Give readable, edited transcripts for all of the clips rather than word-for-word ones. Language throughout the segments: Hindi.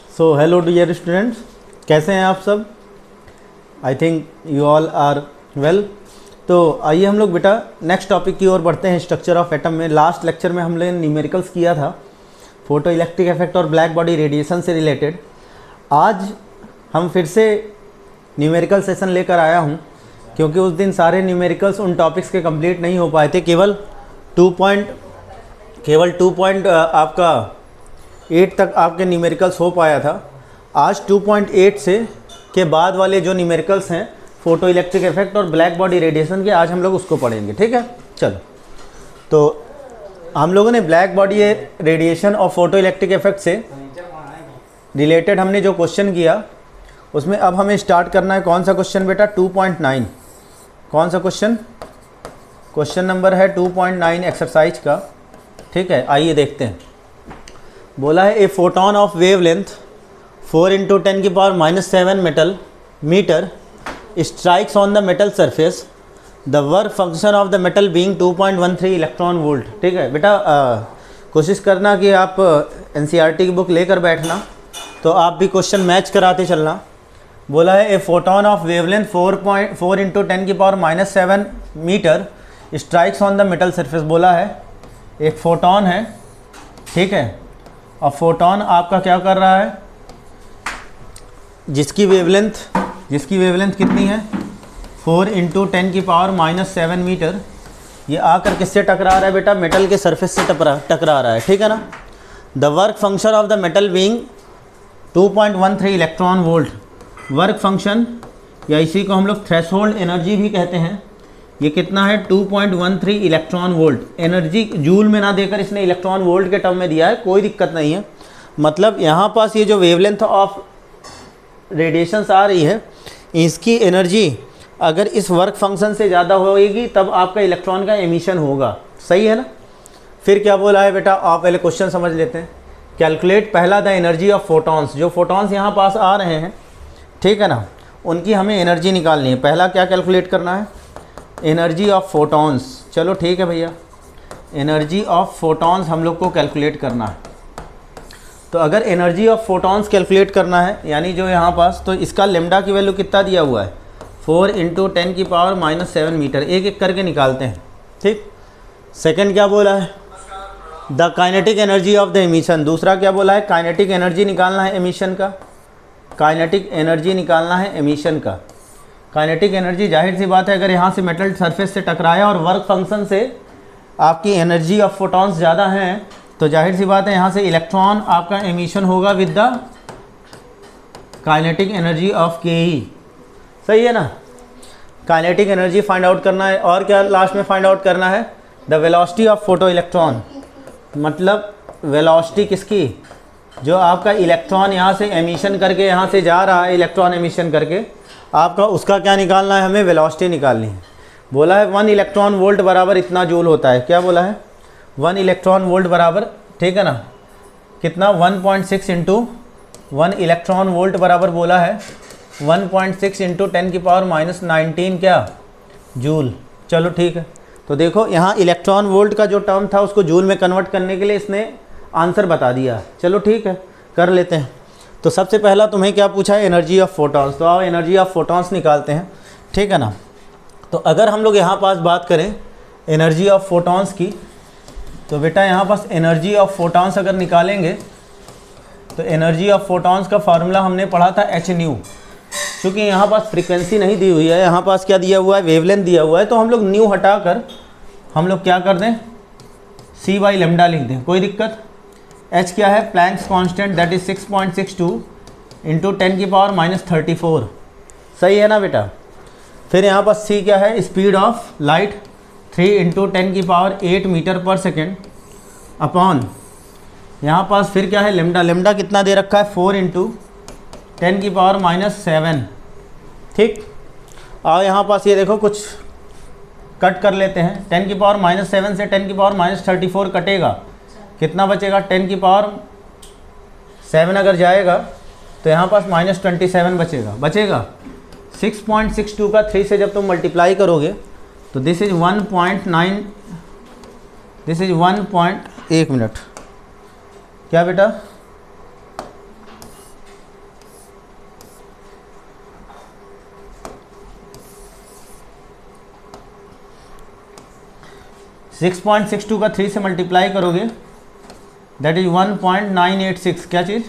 सो हेलो डियर स्टूडेंट्स, कैसे हैं आप सब? I think you all are well. तो आइए हम लोग बेटा नेक्स्ट टॉपिक की ओर बढ़ते हैं। स्ट्रक्चर ऑफ एटम में लास्ट लेक्चर में हमने न्यूमेरिकल्स किया था, फोटो इलेक्ट्रिक इफेक्ट और ब्लैक बॉडी रेडिएशन से रिलेटेड। आज हम फिर से न्यूमेरिकल सेशन लेकर आया हूँ, क्योंकि उस दिन सारे न्यूमेरिकल्स उन टॉपिक्स के कंप्लीट नहीं हो पाए थे। केवल 2.8 तक आपके न्यूमेरिकल्स हो पाया था। आज 2.8 से के बाद वाले जो न्यूमेरिकल्स हैं फोटो इलेक्ट्रिक इफेक्ट और ब्लैक बॉडी रेडिएशन के, आज हम लोग उसको पढ़ेंगे। ठीक है, चलो। तो हम लोगों ने ब्लैक बॉडी रेडिएशन और फोटो इलेक्ट्रिक इफेक्ट से रिलेटेड हमने जो क्वेश्चन किया, उसमें अब हमें स्टार्ट करना है कौन सा क्वेश्चन बेटा? 2.9। कौन सा क्वेश्चन? क्वेश्चन नंबर है 2.9 एक्सरसाइज का। ठीक है, आइए देखते हैं। बोला है a photon of wavelength 4 × 10⁻⁷ metre strikes on the metal surface, the work function of the metal being 2.13 electron volt. ठीक है बेटा, कोशिश करना कि आप एनसीईआरटी की बुक लेकर बैठना, तो आप भी क्वेश्चन मैच कराते चलना। बोला है a photon of wavelength 4 × 10⁻⁷ metre strikes on the metal surface. बोला है एक फोटोन है, ठीक है, और फोटोन आपका क्या कर रहा है, जिसकी वेवलेंथ कितनी है? 4 × 10⁻⁷ मीटर। ये आकर किससे टकरा रहा है बेटा? मेटल के सरफेस से टकरा रहा है। ठीक है ना। The work function of the metal being 2.13 electron volt. Work function या इसी को हम लोग थ्रेशोल्ड एनर्जी भी कहते हैं। ये कितना है? 2.13 इलेक्ट्रॉन वोल्ट। एनर्जी जूल में ना देकर इसने इलेक्ट्रॉन वोल्ट के टर्म में दिया है, कोई दिक्कत नहीं है। मतलब यहाँ पास ये जो वेवलेंथ ऑफ रेडिएशंस आ रही है, इसकी एनर्जी अगर इस वर्क फंक्शन से ज़्यादा होएगी तब आपका इलेक्ट्रॉन का एमिशन होगा। सही है ना। फिर क्या बोला है बेटा? आप पहले क्वेश्चन समझ लेते हैं। कैलकुलेट पहला द एनर्जी ऑफ फोटॉन्स। जो फोटॉन्स यहाँ पास आ रहे हैं, ठीक है ना, उनकी हमें एनर्जी निकालनी है। पहला क्या कैलकुलेट करना है? Energy of photons. चलो ठीक है भैया, एनर्जी ऑफ फोटॉन्स हम लोग को कैलकुलेट करना है। तो अगर एनर्जी ऑफ फोटॉन्स कैलकुलेट करना है, यानी जो यहाँ पास, तो इसका लेमडा की वैल्यू कितना दिया हुआ है? 4 × 10⁻⁷ मीटर। एक एक करके निकालते हैं। ठीक। सेकंड क्या बोला है? The kinetic energy of the emission. दूसरा क्या बोला है? काइनेटिक एनर्जी निकालना है एमिशन का। काइनेटिक एनर्जी निकालना है एमिशन का। काइनेटिक एनर्जी, जाहिर सी बात है, अगर यहाँ से मेटल सरफेस से टकराया और वर्क फंक्शन से आपकी एनर्जी ऑफ फोटॉन्स ज़्यादा हैं, तो जाहिर सी बात है यहाँ से इलेक्ट्रॉन आपका एमिशन होगा with the kinetic energy of के। सही है ना। काइनेटिक एनर्जी फाइंड आउट करना है। और क्या लास्ट में फाइंड आउट करना है? The velocity of photo electron. मतलब वेलोसिटी किसकी? जो आपका इलेक्ट्रॉन यहाँ से एमिशन करके यहाँ से जा रहा है, इलेक्ट्रॉन एमिशन करके, आपका उसका क्या निकालना है? हमें वेलोसिटी निकालनी है। बोला है 1 इलेक्ट्रॉन वोल्ट बराबर इतना जूल होता है। क्या बोला है? 1 इलेक्ट्रॉन वोल्ट बराबर, ठीक है ना, कितना? 1.6 × 1 इलेक्ट्रॉन वोल्ट बराबर बोला है 1.6 × 10⁻⁻19 क्या? जूल। चलो ठीक है। तो देखो यहाँ इलेक्ट्रॉन वोल्ट का जो टर्म था उसको जूल में कन्वर्ट करने के लिए इसने आंसर बता दिया। चलो ठीक है, कर लेते हैं। तो सबसे पहला तुम्हें क्या पूछा है? Energy of photons. तो आओ एनर्जी ऑफ फोटॉन्स निकालते हैं। ठीक है ना। तो अगर हम लोग यहाँ पास बात करें एनर्जी ऑफ फोटॉन्स की, तो बेटा यहाँ पास एनर्जी ऑफ फोटॉन्स अगर निकालेंगे, तो एनर्जी ऑफ फोटॉन्स का फार्मूला हमने पढ़ा था hν। क्योंकि यहाँ पास फ्रीक्वेंसी नहीं दी हुई है, यहाँ पास क्या दिया हुआ है? वेवलेंथ दिया हुआ है। तो हम लोग न्यू हटाकर हम लोग क्या कर दें? c/λ लिख दें, कोई दिक्कत। h क्या है? Planck's constant, that is 6.62 × 10⁻34। सही है ना बेटा। फिर यहाँ पर c क्या है? स्पीड ऑफ लाइट 3 × 10⁸ मीटर/सेकेंड अपॉन, यहाँ पास फिर क्या है? लेमडा कितना दे रखा है? 4 × 10⁻⁷। ठीक। और यहाँ पास ये देखो कुछ कट कर लेते हैं। 10⁻⁷ से 10⁻34 कटेगा, कितना बचेगा? 10⁻7 अगर जाएगा तो यहाँ पास -27 बचेगा। 6.62 का 3 से जब तुम मल्टीप्लाई करोगे तो this is 1.9, this is 1. 1 minute, क्या बेटा? 6.62 का 3 से मल्टीप्लाई करोगे दैट इज 1.986, क्या चीज़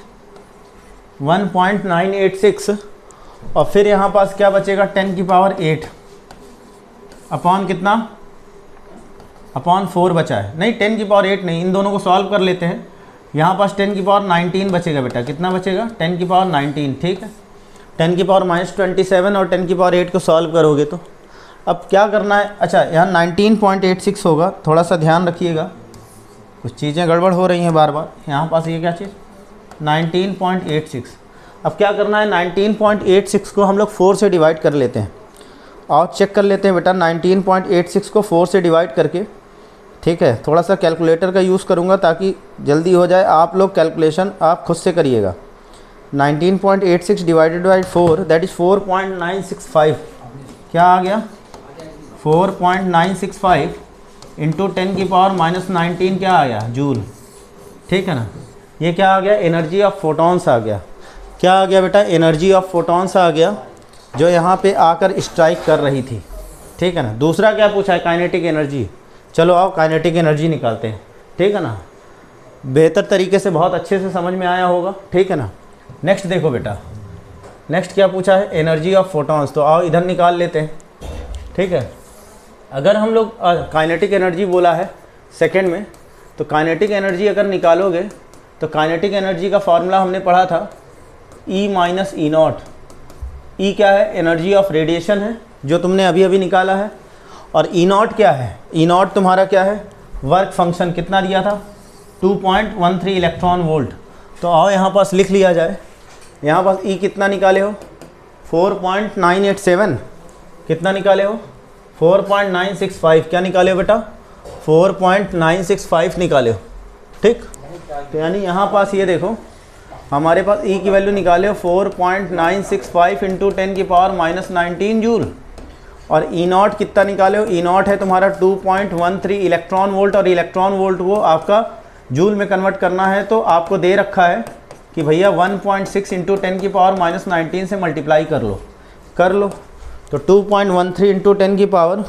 1.986, और फिर यहाँ पास क्या बचेगा 10 की पावर 8 अपॉन कितना, अपॉन 4 बचा है, नहीं 10 की पावर 8 नहीं, इन दोनों को सॉल्व कर लेते हैं। यहाँ पास 10 की पावर 19 बचेगा बेटा, कितना बचेगा 10 की पावर 19, ठीक है। 10 की पावर -27 और 10 की पावर 8 को सॉल्व करोगे तो अब क्या करना है, अच्छा यहाँ 19.86 होगा, थोड़ा सा ध्यान रखिएगा, कुछ चीज़ें गड़बड़ हो रही हैं बार बार। यहाँ पास ये क्या चीज़ 19.86, अब क्या करना है 19.86 को हम लोग 4 से डिवाइड कर लेते हैं, और चेक कर लेते हैं बेटा 19.86 को 4 से डिवाइड करके, ठीक है। थोड़ा सा कैलकुलेटर का यूज़ करूँगा ताकि जल्दी हो जाए, आप लोग कैलकुलेशन आप खुद से करिएगा। 19.86 डिवाइडेड बाई 4 दैट इज़ 4.965, क्या आ गया 4.965 इंटू 10 की पावर -19 क्या आ गया जूल, ठीक है ना। ये क्या आ गया एनर्जी ऑफ फोटॉन्स आ गया, क्या आ गया बेटा एनर्जी ऑफ फोटॉन्स आ गया, जो यहाँ पे आकर स्ट्राइक कर रही थी, ठीक है ना। दूसरा क्या पूछा है काइनेटिक एनर्जी, चलो आओ काइनेटिक एनर्जी निकालते हैं, ठीक है ना। बेहतर तरीके से बहुत अच्छे से समझ में आया होगा, ठीक है ना। नेक्स्ट देखो बेटा, नेक्स्ट क्या पूछा है एनर्जी ऑफ फोटॉन्स, तो आओ इधर निकाल लेते हैं, ठीक है। अगर हम लोग काइनेटिक एनर्जी बोला है सेकंड में, तो काइनेटिक एनर्जी अगर निकालोगे तो काइनेटिक एनर्जी का फॉर्मूला हमने पढ़ा था E माइनस ई नॉट। ई क्या है एनर्जी ऑफ रेडिएशन है जो तुमने अभी अभी निकाला है, और ई नॉट क्या है, ई नॉट तुम्हारा क्या है वर्क फंक्शन, कितना दिया था 2.13 इलेक्ट्रॉन वोल्ट। तो आओ यहाँ पास लिख लिया जाए, यहाँ पास ई कितना निकाले हो 4.987, कितना निकाले हो 4.965, क्या निकाले हो बेटा 4.965 निकाले हो, ठीक। तो यानी यहाँ पास ये देखो हमारे पास ई की वैल्यू निकाले हो 4.965 इंटू 10 की पावर -19 जूल, और ई नॉट कितना निकाले हो, ई नॉट है तुम्हारा 2.13 इलेक्ट्रॉन वोल्ट, और इलेक्ट्रॉन वोल्ट वो आपका जूल में कन्वर्ट करना है, तो आपको दे रखा है कि भैया 1.6 इंटू 10 की पावर -19 से मल्टीप्लाई कर लो। तो 2.13 इंटू 10 की पावर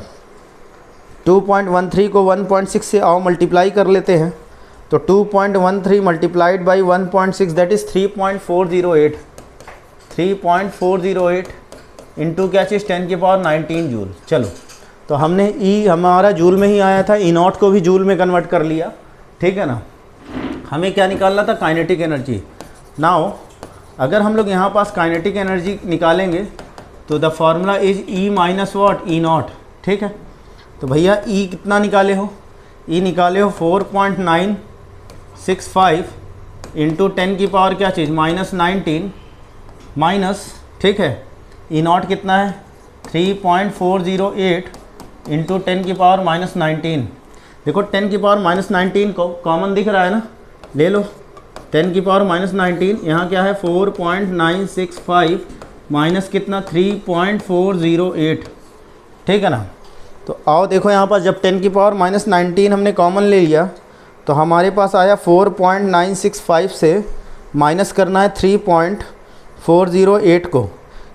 2.13 को 1.6 से आओ मल्टीप्लाई कर लेते हैं, तो 2.13 multiplied by 1.6 that is 3.408 into क्या चीज़ 10 की पावर 19 जूल। चलो तो हमने ई हमारा जूल में ही आया था, ई नॉट को भी जूल में कन्वर्ट कर लिया, ठीक है ना। हमें क्या निकालना था काइनेटिक एनर्जी। नाउ अगर हम लोग यहाँ पास काइनेटिक एनर्जी निकालेंगे तो the formula is E minus what E not, ठीक है। तो भैया ई कितना निकाले हो, ई निकाले हो 4.965 इंटू 10 की पावर क्या चीज़ -19 माइनस, ठीक है। ई नॉट कितना है 3.408 इंटू 10 की पावर -19। देखो 10 की पावर -19 को कॉमन दिख रहा है ना, ले लो 10 की पावर -19, यहाँ क्या है 4.965 माइनस कितना 3.408, ठीक है ना। तो आओ देखो यहाँ पास जब 10 की पावर -19 हमने कॉमन ले लिया तो हमारे पास आया 4.965 से माइनस करना है 3.408 को,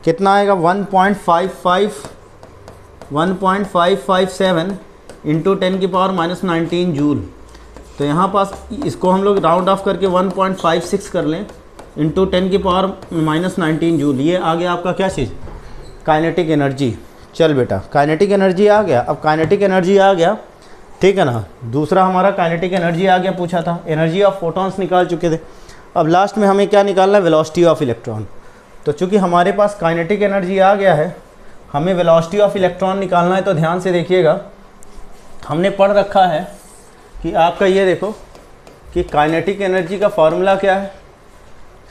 कितना आएगा 1.557 इंटू 10 की पावर -19 जूल। तो यहाँ पास इसको हम लोग राउंड ऑफ करके 1.56 कर लें इंटू 10 की पावर -19 जूल, ये आ गया आपका क्या चीज़ काइनेटिक एनर्जी। चल बेटा काइनेटिक एनर्जी आ गया, अब काइनेटिक एनर्जी आ गया, ठीक है ना। दूसरा हमारा काइनेटिक एनर्जी आ गया, पूछा था एनर्जी ऑफ फोटॉन्स निकाल चुके थे। अब लास्ट में हमें क्या निकालना है वेलोसिटी ऑफ इलेक्ट्रॉन। तो चूँकि हमारे पास काइनेटिक एनर्जी आ गया है, हमें वेलोसिटी ऑफ इलेक्ट्रॉन निकालना है। तो ध्यान से देखिएगा, हमने पढ़ रखा है कि आपका ये देखो कि काइनेटिक एनर्जी का फॉर्मूला क्या है,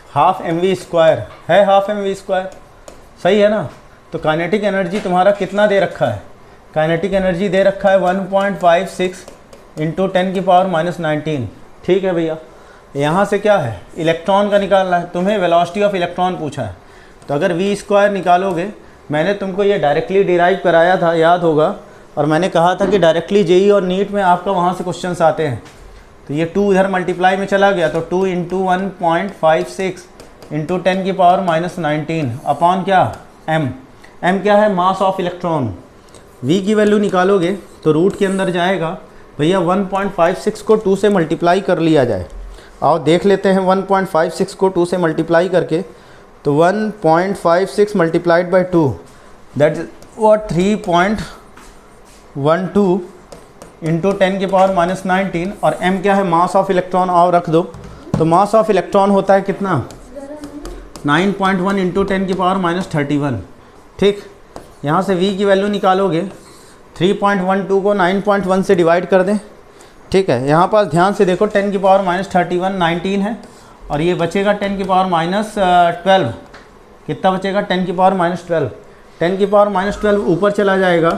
हाफ mv² है, हाफ mv², सही है ना। तो काइनेटिक एनर्जी तुम्हारा कितना दे रखा है, काइनेटिक एनर्जी दे रखा है 1.56 इंटू 10 की पावर -19, ठीक है भैया। यहाँ से क्या है इलेक्ट्रॉन का निकालना है, तुम्हें वेलोसिटी ऑफ इलेक्ट्रॉन पूछा है। तो अगर v² निकालोगे, मैंने तुमको ये डायरेक्टली डिराइव कराया था, याद होगा, और मैंने कहा था कि डायरेक्टली जेई और नीट में आपका वहाँ से क्वेश्चंस आते हैं। तो ये 2 इधर मल्टीप्लाई में चला गया, तो 2 इंटू 1.56 इंटू 10 की पावर -19 अपॉन क्या m क्या है मास ऑफ इलेक्ट्रॉन। v की वैल्यू निकालोगे तो रूट के अंदर जाएगा भैया 1.56 को 2 से मल्टीप्लाई कर लिया जाए। आओ देख लेते हैं 1.56 को 2 से मल्टीप्लाई करके। तो 1.56 multiplied by 2 that is what 3.12 into 10 की पावर माइनस 19। और m क्या है, मास ऑफ इलेक्ट्रॉन। आओ रख दो। तो मास ऑफ इलेक्ट्रॉन होता है कितना, 9.1 इंटू 10 की पावर माइनस 31। ठीक, यहाँ से v की वैल्यू निकालोगे, 3.12 को 9.1 से डिवाइड कर दें। ठीक है, यहाँ पास ध्यान से देखो, 10 की पावर माइनस 31 19 है, और ये बचेगा 10 की पावर माइनस 12। कितना बचेगा, 10 की पावर माइनस 12। 10 की पावर माइनस 12 ऊपर चला जाएगा,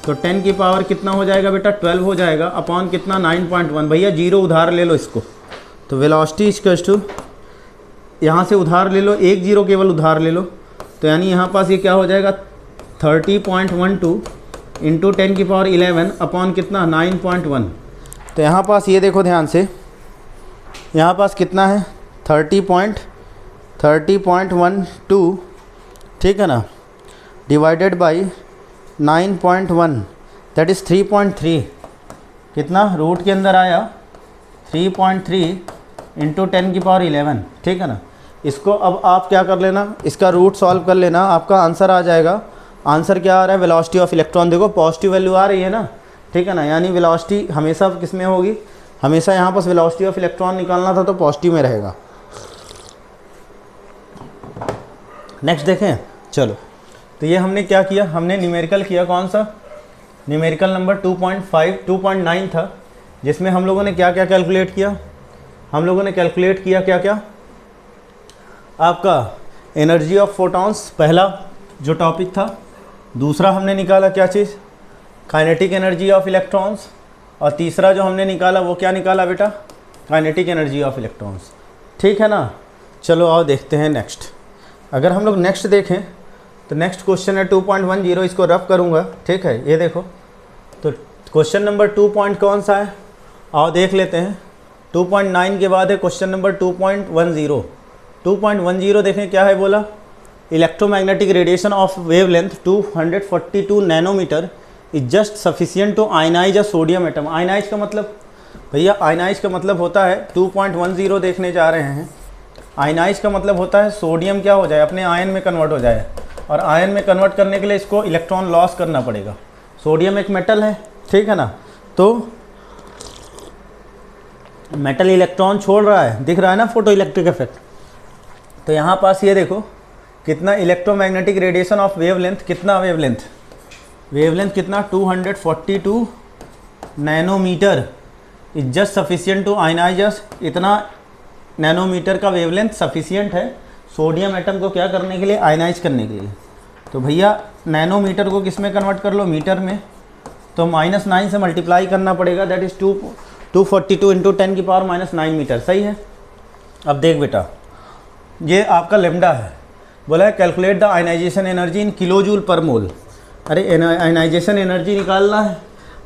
तो 10 की पावर कितना हो जाएगा बेटा, 12 हो जाएगा, अपॉन कितना 9.1। भैया जीरो उधार ले लो इसको। तो वेलोसिटी इक्वल्स टू, यहाँ से उधार ले लो, एक जीरो केवल उधार ले लो, तो यानी यहाँ पास ये क्या हो जाएगा, 30.12 इंटू 10 की पावर 11 अपॉन कितना 9.1। तो यहाँ पास ये देखो ध्यान से, यहाँ पास कितना है 30.12, ठीक है ना, डिवाइडेड बाई 9.1 दैट इज़ 3.3। कितना रूट के अंदर आया 3.3 इंटू 10 की पावर 11। ठीक है ना, इसको अब आप क्या कर लेना, इसका रूट सॉल्व कर लेना, आपका आंसर आ जाएगा। आंसर क्या आ रहा है, वेलोसिटी ऑफ इलेक्ट्रॉन। देखो पॉजिटिव वैल्यू आ रही है ना, ठीक है ना, यानी वेलोसिटी हमेशा किस में होगी, हमेशा यहाँ पर वेलोसिटी ऑफ इलेक्ट्रॉन निकालना था तो पॉजिटिव में रहेगा। नेक्स्ट देखें, चलो। तो ये हमने क्या किया, हमने न्यूमेरिकल किया, कौन सा न्यूमेरिकल नंबर 2.9 था, जिसमें हम लोगों ने क्या क्या कैलकुलेट किया, हम लोगों ने कैलकुलेट किया क्या क्या, आपका एनर्जी ऑफ फोटॉन्स पहला जो टॉपिक था, दूसरा हमने निकाला क्या चीज़, काइनेटिक एनर्जी ऑफ इलेक्ट्रॉन्स, और तीसरा जो हमने निकाला वो क्या निकाला बेटा, काइनेटिक एनर्जी ऑफ इलेक्ट्रॉन्स। ठीक है ना, चलो आओ देखते हैं नेक्स्ट। अगर हम लोग नेक्स्ट देखें तो नेक्स्ट क्वेश्चन है 2.10, इसको रफ करूँगा। ठीक है, ये देखो, तो क्वेश्चन नंबर 2 पॉइंट कौन सा है, आओ देख लेते हैं। 2.9 के बाद है क्वेश्चन नंबर 2.10। 2.10 देखें क्या है, बोला electromagnetic radiation of wavelength 242 nanometre is just sufficient to ionise a sodium atom. Ionise का मतलब भैया, आयनाइज का मतलब होता है 2.10 देखने जा रहे हैं। आयनाइज का मतलब होता है सोडियम क्या हो जाए, अपने आयन में कन्वर्ट हो जाए, और आयन में कन्वर्ट करने के लिए इसको इलेक्ट्रॉन लॉस करना पड़ेगा। सोडियम एक मेटल है, ठीक है ना, तो मेटल इलेक्ट्रॉन छोड़ रहा है, दिख रहा है ना फोटो इलेक्ट्रिक इफेक्ट। तो यहाँ पास ये देखो कितना इलेक्ट्रोमैग्नेटिक रेडिएशन ऑफ वेवलेंथ, कितना वेवलेंथ कितना 242 nanometre is just sufficient to ionizers. इतना नैनोमीटर का वेवलेंथ सफिशिएंट है सोडियम एटम को क्या करने के लिए, आयनाइज करने के लिए। तो भैया नैनोमीटर को किस में कन्वर्ट कर लो, मीटर में, तो -9 से मल्टीप्लाई करना पड़ेगा, दैट इज़ 242 इंटू 10 की पावर -9 मीटर। सही है। अब देख बेटा, ये आपका लेमडा है, बोला है calculate the ionisation energy in kilojoule per mole. अरे आयनाइजेशन एनर्जी निकालना है,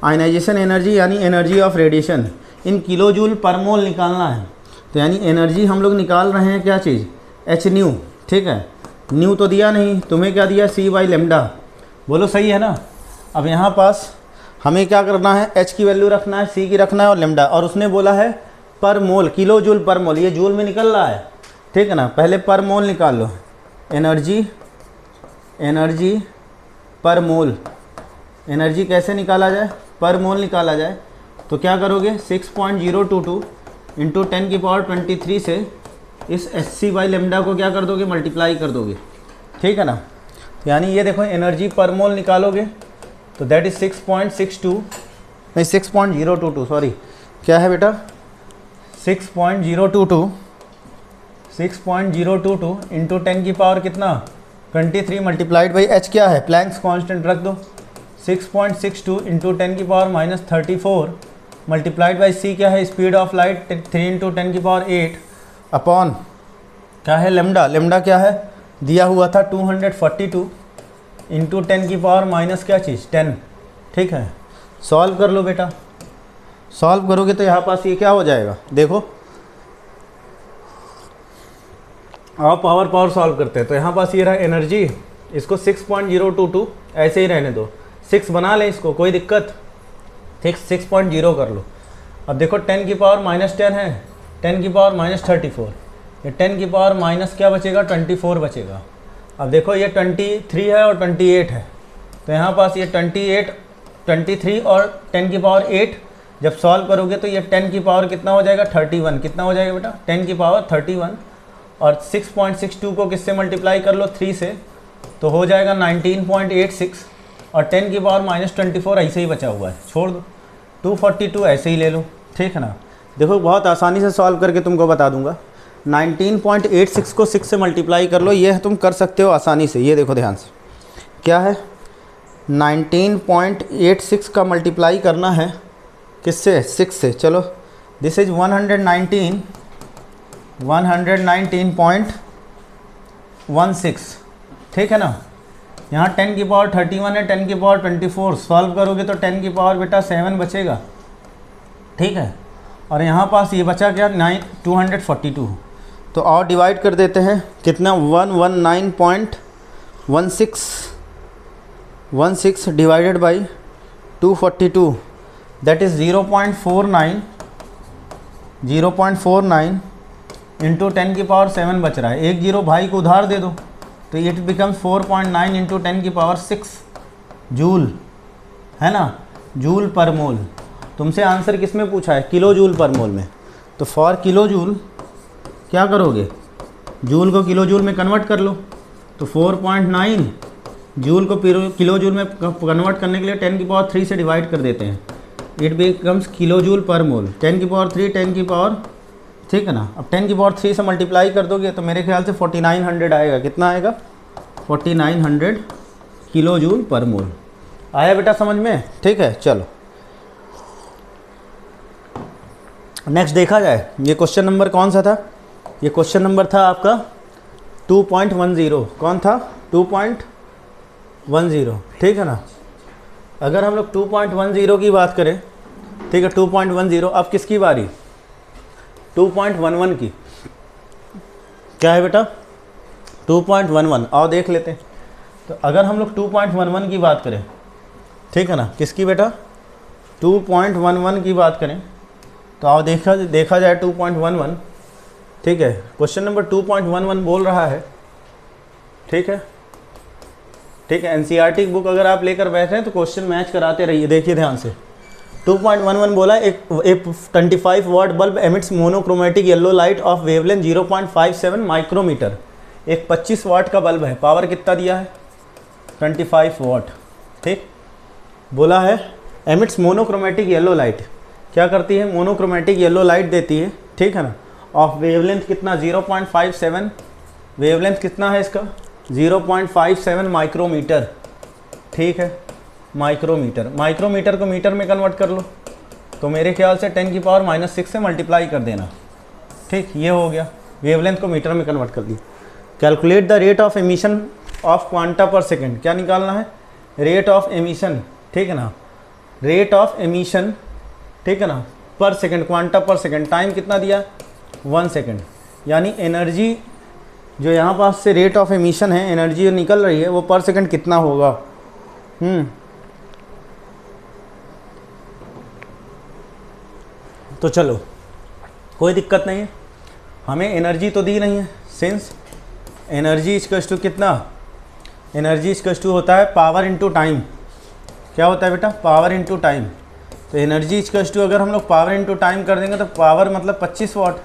आयनाइजेशन एनर्जी यानी energy of radiation in kilojoule per mole निकालना है। तो यानी एनर्जी हम लोग निकाल रहे हैं क्या चीज़, एच न्यू। ठीक है, न्यू तो दिया नहीं, तुम्हें क्या दिया, सी बाई लेमडा। बोलो सही है ना। अब यहाँ पास हमें क्या करना है, एच की वैल्यू रखना है, सी की रखना है, और लेमडा, और उसने बोला है पर मोल, किलो जूल पर मोल, ये जूल में निकल रहा है, ठीक है ना। पहले पर मोल निकाल लो, एनर्जी पर मोल, एनर्जी कैसे निकाला जाए, पर मोल निकाला जाए। तो क्या करोगे, 6.022 इंटू 10 की पावर 23 से इस एच सी बाई लेमडा को क्या कर दोगे, मल्टीप्लाई कर दोगे, ठीक है ना। तो यानी ये देखो एनर्जी पर मोल निकालोगे तो दैट इज़ 6.022 सॉरी, क्या है बेटा 6.022 इंटू 10 की पावर कितना 23 मल्टीप्लाइड बाई एच क्या है, प्लैंक्स कांस्टेंट रख दो। 6.62 इंटू 10 की पावर -34 मल्टीप्लाइड बाई सी क्या है, स्पीड ऑफ लाइट 3 इंटू 10 की पावर 8 अपॉन क्या है, लेमडा। लेमडा क्या है, दिया हुआ था 242 इंटू 10 की पावर माइनस क्या चीज़ 10। ठीक है, सॉल्व कर लो बेटा, सॉल्व करोगे तो यहाँ पास ये क्या हो जाएगा, देखो आप पावर सॉल्व करते हैं। तो यहाँ पास ये रहा एनर्जी, इसको 6.022 ऐसे ही रहने दो, 6 बना लें इसको, कोई दिक्कत, ठीक, 6.0 कर लो। अब देखो 10 की पावर -10 है, 10 की पावर -34, ये 10 की पावर माइनस क्या बचेगा, 24 बचेगा। अब देखो ये 23 है और 28 है, तो यहाँ पास ये 28, 23 और 10 की पावर 8 जब सॉल्व करोगे तो ये 10 की पावर कितना हो जाएगा, 31। कितना हो जाएगा बेटा, 10 की पावर 31। और 6.62 को किससे मल्टीप्लाई कर लो, 3 से, तो हो जाएगा 19.86। और 10 की पावर -24 ऐसे ही बचा हुआ है, छोड़ दो, 242 ऐसे ही ले लो, ठीक है ना। देखो बहुत आसानी से सॉल्व करके तुमको बता दूंगा। 19.86 को 6 से मल्टीप्लाई कर लो, ये तुम कर सकते हो आसानी से। ये देखो ध्यान से, क्या है, 19.86 का मल्टीप्लाई करना है किससे, 6 से। चलो, दिस इज 119.16, ठीक है ना। यहाँ 10 की पावर 31 है, 10 की पावर 24, सॉल्व करोगे तो 10 की पावर बेटा 7 बचेगा, ठीक है। और यहाँ पास ये बचा क्या, 242। तो और डिवाइड कर देते हैं, कितना, 119.16 divided by 242, that is 0.49 into 10 की पावर 7 बच रहा है। एक जीरो भाई को उधार दे दो तो इट बिकम्स 4.9 इंटू 10 की पावर 6 जूल, है ना, जूल पर मोल। तुमसे आंसर किस में पूछा है, किलो जूल पर मोल में। तो फॉर किलो जूल क्या करोगे, जूल को किलो जूल में कन्वर्ट कर लो। तो 4.9 जूल को किलो जूल में कन्वर्ट करने के लिए 10 की पावर 3 से डिवाइड कर देते हैं, इट बिकम्स किलो जूल पर मोल। 10 की पावर 3, 10 की पावर, ठीक है ना। अब 10 की पावर 3 से मल्टीप्लाई कर दोगे तो मेरे ख्याल से 4900 आएगा। कितना आएगा, 4900 किलो जूल पर मोल। आया बेटा समझ में, ठीक है। चलो नेक्स्ट देखा जाए, ये क्वेश्चन नंबर कौन सा था, ये क्वेश्चन नंबर था आपका 2.10। कौन था, 2.10, ठीक है ना। अगर हम लोग 2.10 की बात करें, ठीक है, 2.10, अब किसकी बारी, 2.11 की। क्या है बेटा, 2.11, आओ देख लेते हैं। तो अगर हम लोग 2.11 की बात करें, ठीक है ना, किसकी बेटा, 2.11 की बात करें, तो आओ देखा जाए 2.11, ठीक है। क्वेश्चन नंबर 2.11 बोल रहा है, ठीक है, ठीक है। एनसीईआरटी बुक अगर आप लेकर बैठे हैं तो क्वेश्चन मैच कराते रहिए, देखिए ध्यान से। 2.11 बोला, एक 25 watt bulb emits monochromatic yellow light of wavelength 0.57 micrometre. एक 25 वाट का बल्ब है, पावर कितना दिया है, 25 वाट, ठीक। बोला है एमिट्स मोनोक्रोमेटिक येलो लाइट, क्या करती है, मोनोक्रोमेटिक येलो लाइट देती है, ठीक है ना। ऑफ वेवलेंथ कितना, 0.57, वेवलेंथ कितना है इसका, 0.57 माइक्रोमीटर, ठीक है, माइक्रोमीटर। माइक्रोमीटर को मीटर में कन्वर्ट कर लो, तो मेरे ख्याल से 10 की पावर -6 से मल्टीप्लाई कर देना, ठीक। ये हो गया, वेवलेंथ को मीटर में कन्वर्ट कर दिया। Calculate the rate of emission of quanta per second, क्या निकालना है, रेट ऑफ एमिशन, ठीक है ना, रेट ऑफ एमिशन, ठीक है ना, पर second, quanta per second. Time कितना दिया, 1 सेकेंड। यानी एनर्जी जो यहाँ पास से रेट ऑफ एमिशन है, एनर्जी जो निकल रही है वो पर सेकेंड कितना होगा। तो चलो कोई दिक्कत नहीं है, हमें एनर्जी तो दी नहीं है, सिंस एनर्जी इक्वल्स टू कितना, एनर्जी इक्वल्स टू होता है पावर इनटू टाइम। क्या होता है बेटा, पावर इनटू टाइम। तो एनर्जी इक्वल्स टू अगर हम लोग पावर इनटू टाइम कर देंगे तो पावर मतलब 25 वाट,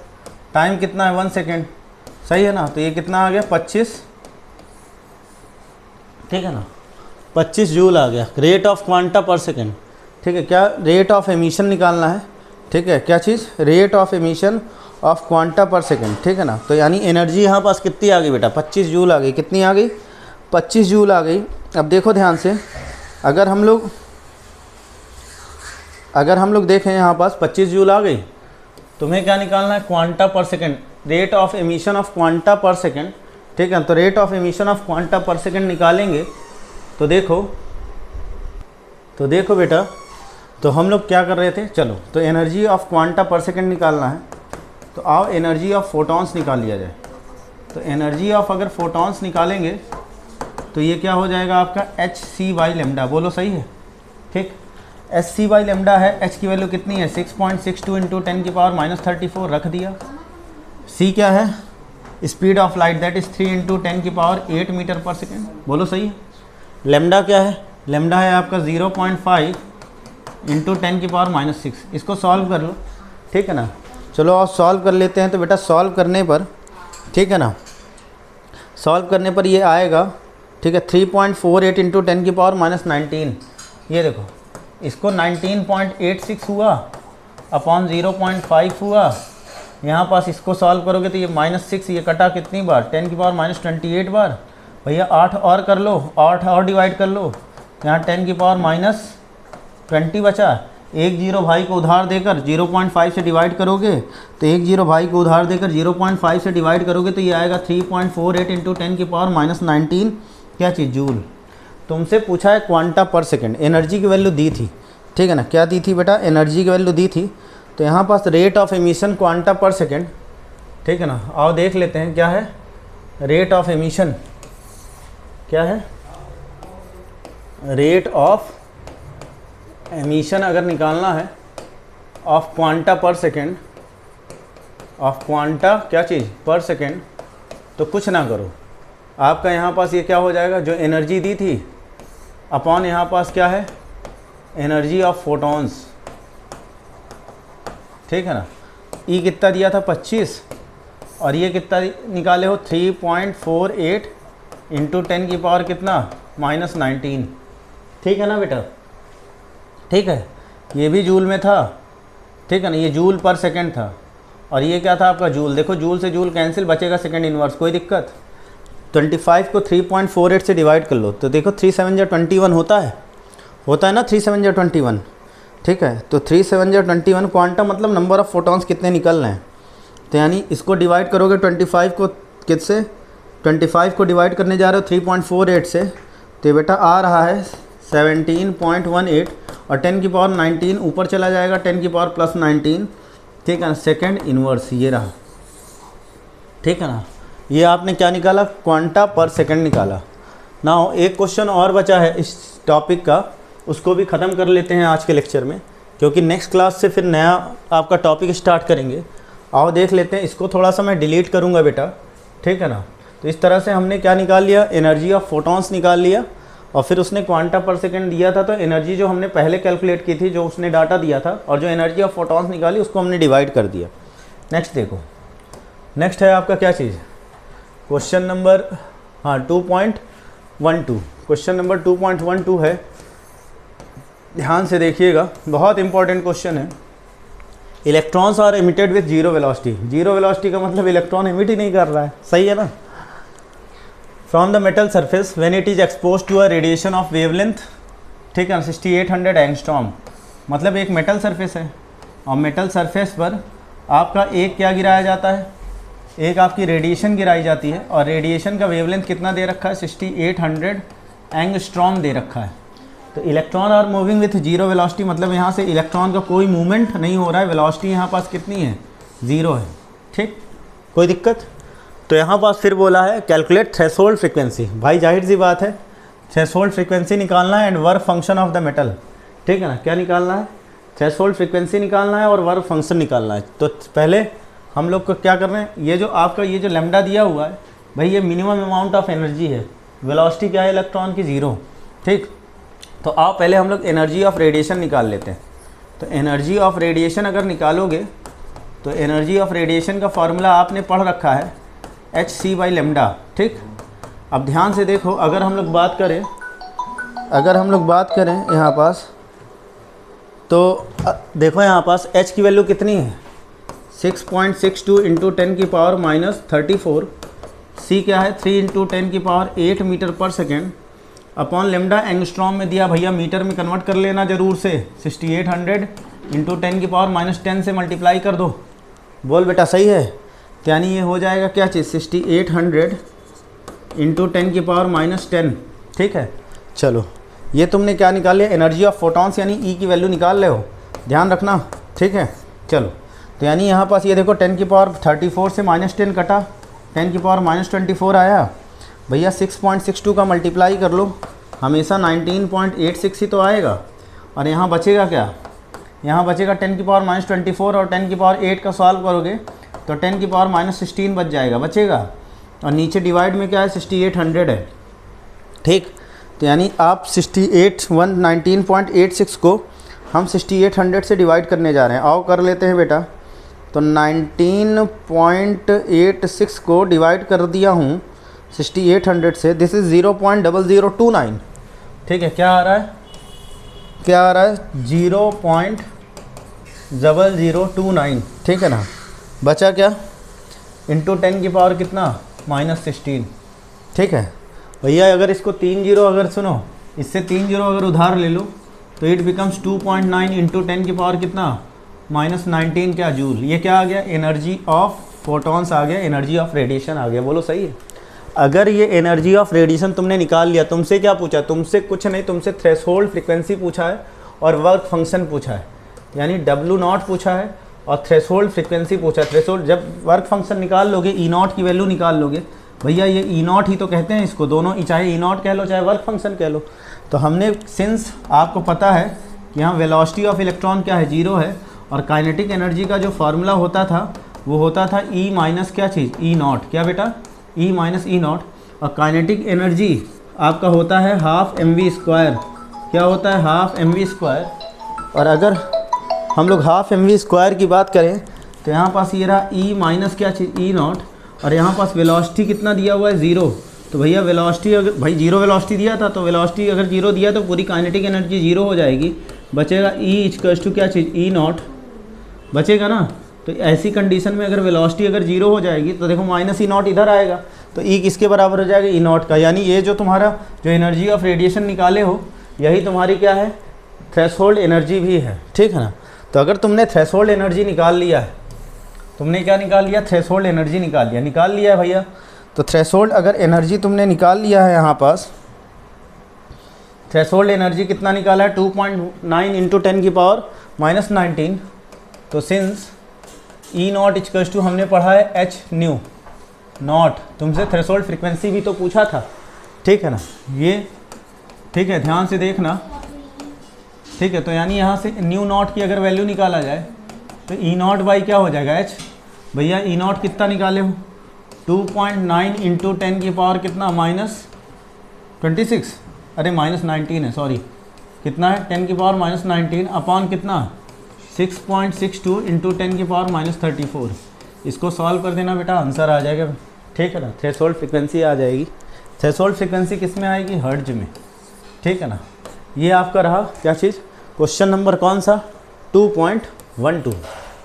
टाइम कितना है 1 सेकेंड, सही है ना। तो ये कितना आ गया 25, ठीक है ना, 25 जूल आ गया। Rate of quanta per second, ठीक है। क्या रेट ऑफ एमिशन निकालना है, ठीक है, क्या चीज़, rate of emission of quanta per second, ठीक है ना। तो यानी एनर्जी यहाँ पास कितनी आ गई बेटा, 25 जूल आ गई। कितनी आ गई, 25 जूल आ गई। अब देखो ध्यान से, अगर हम लोग देखें यहाँ पास 25 जूल आ गई, तुम्हें क्या निकालना है, quanta per second, rate of emission of quanta per second, ठीक है। तो rate of emission of quanta per second निकालेंगे तो देखो बेटा, तो हम लोग क्या कर रहे थे, चलो तो energy of quanta per second निकालना है, तो आओ एनर्जी ऑफ फोटॉन्स निकाल लिया जाए। तो एनर्जी ऑफ अगर फोटॉन्स निकालेंगे तो ये क्या हो जाएगा आपका, hc/λ, बोलो सही है, ठीक। एच सी बाई लेमडा है, एच की वैल्यू कितनी है 6.62 इंटू 10 की पावर -34 रख दिया। सी क्या है, speed of light that is 3 into 10 की पावर 8 मीटर पर सेकेंड, बोलो सही है। लेमडा क्या है, लेमडा है आपका 0.5 इंटू 10 की पावर -6। इसको सॉल्व कर लो, ठीक है ना। चलो और सॉल्व कर लेते हैं। तो बेटा सॉल्व करने पर, ठीक है ना, सॉल्व करने पर ये आएगा, ठीक है, 3.48 इंटू 10 की पावर -19। ये देखो, इसको 19.86 हुआ अपॉन 0.5 हुआ। यहाँ पास इसको सॉल्व करोगे तो ये -6, ये कटा कितनी बार 10 की पावर -28 बार। भैया 8 और कर लो, 8 और डिवाइड कर लो, यहाँ 10 की पावर -20 बचा। एक जीरो भाई को उधार देकर 0.5 से डिवाइड करोगे तो एक जीरो भाई को उधार देकर 0.5 से डिवाइड करोगे तो ये आएगा 3.48 इंटू 10 की पावर -19, क्या चीज़, जूल। तुमसे पूछा है क्वांटा पर सेकंड, एनर्जी की वैल्यू दी थी, ठीक है ना। क्या दी थी बेटा, एनर्जी की वैल्यू दी थी। तो यहाँ पास रेट ऑफ एमिशन क्वांटा पर सेकंड, ठीक है ना। आओ देख लेते हैं क्या है रेट ऑफ एमिशन, क्या है रेट ऑफ एमिशन अगर निकालना है ऑफ क्वांटा पर सेकंड, ऑफ क्वांटा क्या चीज़ पर सेकंड, तो कुछ ना करो, आपका यहाँ पास ये क्या हो जाएगा, जो एनर्जी दी थी अपॉन यहाँ पास क्या है एनर्जी ऑफ फोटॉन्स, ठीक है ना। ई कितना दिया था 25 और ये कितना निकाले हो 3.48 इंटू 10 की पावर कितना -19, ठीक है ना बेटा, ठीक है। ये भी जूल में था, ठीक है ना, ये जूल पर सेकंड था और ये क्या था आपका जूल। देखो जूल से जूल कैंसिल, बचेगा सेकंड इनवर्स, कोई दिक्कत। 25 को 3.48 से डिवाइड कर लो तो देखो 3 7 जा 21 होता है ना, 3 7 जा 21, ठीक है। तो 3 7 जा 21 क्वांटम मतलब नंबर ऑफ़ फोटॉन्स कितने निकल रहे हैं। तो यानी इसको डिवाइड करोगे 25 को किससे, 25 को डिवाइड करने जा रहे हो 3.48 से, तो बेटा आ रहा है 17.18 और 10 की पावर 19 ऊपर चला जाएगा 10 की पावर +19, ठीक है ना, सेकेंड इन्वर्स ये रहा, ठीक है ना। ये आपने क्या निकाला, क्वांटा पर सेकंड निकाला ना। एक क्वेश्चन और बचा है इस टॉपिक का, उसको भी ख़त्म कर लेते हैं आज के लेक्चर में, क्योंकि नेक्स्ट क्लास से फिर नया आपका टॉपिक स्टार्ट करेंगे। आओ देख लेते हैं, इसको थोड़ा सा मैं डिलीट करूँगा बेटा, ठीक है ना। तो इस तरह से हमने क्या निकाल लिया, एनर्जी ऑफ फोटॉन्स निकाल लिया और फिर उसने क्वांटा पर सेकंड दिया था, तो एनर्जी जो हमने पहले कैलकुलेट की थी, जो उसने डाटा दिया था, और जो एनर्जी ऑफ फोटॉन्स निकाली उसको हमने डिवाइड कर दिया। नेक्स्ट देखो, नेक्स्ट है आपका क्या चीज़, क्वेश्चन नंबर 2.12, क्वेश्चन नंबर 2.12 है, ध्यान से देखिएगा, बहुत इंपॉर्टेंट क्वेश्चन है। Electrons are emitted with zero velocity. Zero velocity का मतलब इलेक्ट्रॉन एमिट ही नहीं कर रहा है, सही है ना। From the metal surface when it is expose to a radiation of wavelength, ठीक है, 6800 एंगस्ट्रॉम, मतलब एक मेटल सरफेस है और मेटल सरफेस पर आपका एक क्या गिराया जाता है, एक आपकी रेडिएशन गिराई जाती है और रेडिएशन का वेवलेंथ कितना दे रखा है 6800 एंगस्ट्रॉम दे रखा है। तो electron are moving with zero velocity, मतलब यहाँ से इलेक्ट्रॉन का कोई मूवमेंट नहीं हो रहा है, वेलोसिटी यहाँ पास कितनी है 0 है, ठीक, कोई दिक्कत। तो यहाँ पास फिर बोला है कैलकुलेट थ्रेशोल्ड फ्रीक्वेंसी। भाई जाहिर सी बात है थ्रेशोल्ड फ्रीक्वेंसी निकालना है and work function of the metal, ठीक है ना। क्या निकालना है, थ्रेशोल्ड फ्रीक्वेंसी निकालना है और वर्क फंक्शन निकालना है। तो पहले हम लोग को क्या कर रहे हैं, ये जो आपका ये जो लैम्डा दिया हुआ है भाई, ये मिनिमम अमाउंट ऑफ एनर्जी है, वेलोसिटी क्या है इलेक्ट्रॉन की 0, ठीक। तो आप पहले हम लोग एनर्जी ऑफ रेडिएशन निकाल लेते हैं। तो एनर्जी ऑफ रेडिएशन अगर निकालोगे तो एनर्जी ऑफ रेडिएशन का फार्मूला आपने पढ़ रखा है hc/λ, ठीक। अब ध्यान से देखो, अगर हम लोग बात करें यहाँ पास, तो देखो यहाँ पास h की वैल्यू कितनी है 6.62 इंटू 10 की पावर -34, c क्या है 3 इंटू 10 की पावर 8 मीटर पर सेकेंड अपॉन लेमडा एंगस्ट्रॉम में दिया, भैया मीटर में कन्वर्ट कर लेना ज़रूर से, 6800 इंटू 10 की पावर -10 से मल्टीप्लाई कर दो, बोल बेटा सही है। तो यानी ये हो जाएगा क्या चीज़ 6800 इंटू 10 की पावर -10, ठीक है। चलो ये तुमने क्या निकाल लिया, एनर्जी ऑफ फोटॉन्स यानी ई की वैल्यू निकाल रहे हो, ध्यान रखना, ठीक है। चलो तो यानी यहाँ पास ये देखो 10 की पावर 34 से -10 कटा, 10 की पावर -24 आया, भैया 6.62 का मल्टीप्लाई कर लो, हमेशा 19.86 ही तो आएगा और यहाँ बचेगा क्या, यहाँ बचेगा 10 की पावर -24 और 10 की पावर 8 का सॉल्व करोगे तो 10 की पावर -16 बच जाएगा, बचेगा। और नीचे डिवाइड में क्या है 6800 है, ठीक। तो यानी आप 119.86 को हम 6800 से डिवाइड करने जा रहे हैं। आओ कर लेते हैं बेटा। तो 19.86 को डिवाइड कर दिया हूँ 6800 से, दिस इज़ 0.0029, ठीक है। क्या आ रहा है, क्या आ रहा है 0.0029, ठीक है ना। बचा क्या, इंटू 10 की पावर कितना -16, ठीक है भैया। अगर इसको 3 जीरो अगर सुनो, इससे 3 जीरो अगर उधार ले लो तो इट बिकम्स 2.9 इंटू 10 की पावर कितना -19 क्या जूल। ये क्या आ गया, एनर्जी ऑफ फोटॉन्स आ गया, एनर्जी ऑफ रेडिएशन आ गया। बोलो सही है। अगर ये एनर्जी ऑफ रेडिएशन तुमने निकाल लिया, तुमसे क्या पूछा, तुमसे कुछ नहीं, तुमसे थ्रेशोल्ड फ्रीक्वेंसी पूछा है और वर्क फंक्शन पूछा है, यानी W0 पूछा है और थ्रेशोल्ड फ्रीक्वेंसी पूछा है। थ्रेशोल्ड जब वर्क फंक्शन निकाल लोगे, E0 की वैल्यू निकाल लोगे, भैया ये E0 ही तो कहते हैं इसको, दोनों चाहे E0 कह लो चाहे वर्क फंक्शन कह लो। तो हमने सिंस आपको पता है कि यहाँ वेलोसिटी ऑफ इलेक्ट्रॉन क्या है, 0 है, और काइनेटिक एनर्जी का जो फार्मूला होता था वो होता था E माइनस क्या चीज़, E0, क्या बेटा, E माइनस E0। और काइनेटिक एनर्जी आपका होता है ½ mv², क्या होता है ½ mv²। और अगर हम लोग ½ mv² की बात करें तो यहाँ पास ये रहा E माइनस क्या चीज़, E0, और यहाँ पास वेलोसिटी कितना दिया हुआ है 0। तो भैया वेलोसिटी अगर भाई 0 वेलोसिटी दिया था तो वेलोसिटी अगर 0 दिया तो पूरी काइनेटिक एनर्जी 0 हो जाएगी, बचेगा E इक्वल्स टू क्या चीज़, E0 बचेगा ना। तो ऐसी कंडीशन में अगर वेलोसिटी अगर 0 हो जाएगी तो देखो -E0 इधर आएगा, तो E किसके बराबर हो जाएगा, E0 का। यानी ये जो तुम्हारा जो एनर्जी ऑफ रेडिएशन निकाले हो यही तुम्हारी क्या है, थ्रेशोल्ड एनर्जी भी है, ठीक है ना। तो अगर तुमने थ्रेशोल्ड एनर्जी निकाल लिया है, तुमने क्या निकाल लिया, थ्रेशोल्ड एनर्जी निकाल लिया है भैया। तो थ्रेशोल्ड अगर एनर्जी तुमने निकाल लिया है, यहाँ पास थ्रेशोल्ड एनर्जी कितना निकाला है 2.9 इंटू 10 की पावर -19। तो सिंस E0 इक्वल्स टू हमने पढ़ा है h न्यू नॉट, तुमसे थ्रेशोल्ड फ्रीक्वेंसी भी तो पूछा था, ठीक है ना। ये ठीक है, ध्यान से देखना, ठीक है। तो यानी यहाँ से न्यू नॉट की अगर वैल्यू निकाला जाए तो E0 बाई क्या हो जाएगा h, भैया E0 कितना निकाले हो 2.9 इंटू 10 की पावर कितना -26, अरे -19 है सॉरी, कितना है 10 की पावर -19 अपॉन कितना 6.62 इंटू 10 की पावर -34। इसको सॉल्व कर देना बेटा, आंसर आ जाएगा, ठीक है ना। थ्रेशोल्ड फ्रीक्वेंसी आ जाएगी, थ्रेशोल्ड फ्रीक्वेंसी किस में आएगी, हर्ट्ज में, ठीक है ना। ये आपका रहा क्या चीज़, क्वेश्चन नंबर कौन सा 2.12,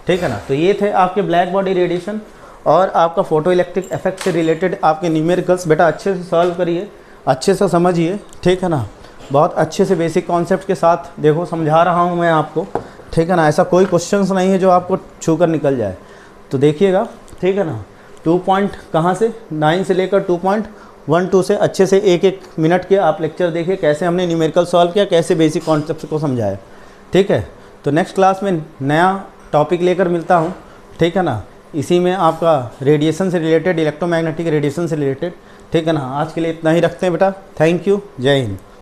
ठीक है ना। तो ये थे आपके ब्लैक बॉडी रेडिएशन और आपका फोटो इलेक्ट्रिक इफेक्ट से रिलेटेड आपके न्यूमेरिकल्स। बेटा अच्छे से सॉल्व करिए, अच्छे से समझिए, ठीक है ना। बहुत अच्छे से बेसिक कॉन्सेप्ट के साथ देखो समझा रहा हूँ मैं आपको, ठीक है ना। ऐसा कोई क्वेश्चंस नहीं है जो आपको छू कर निकल जाए, तो देखिएगा, ठीक है ना। 2 से 9 से लेकर 2.12 से अच्छे से एक मिनट के आप लेक्चर देखिए, कैसे हमने न्यूमेरिकल सॉल्व किया, कैसे बेसिक कॉन्सेप्ट को समझाया, ठीक है। तो नेक्स्ट क्लास में नया टॉपिक लेकर मिलता हूँ, ठीक है ना। इसी में आपका रेडिएशन से रिलेटेड, इलेक्ट्रोमैग्नेटिक रेडिएशन से रिलेटेड, ठीक है ना। आज के लिए इतना ही रखते हैं बेटा, थैंक यू, जय हिंद।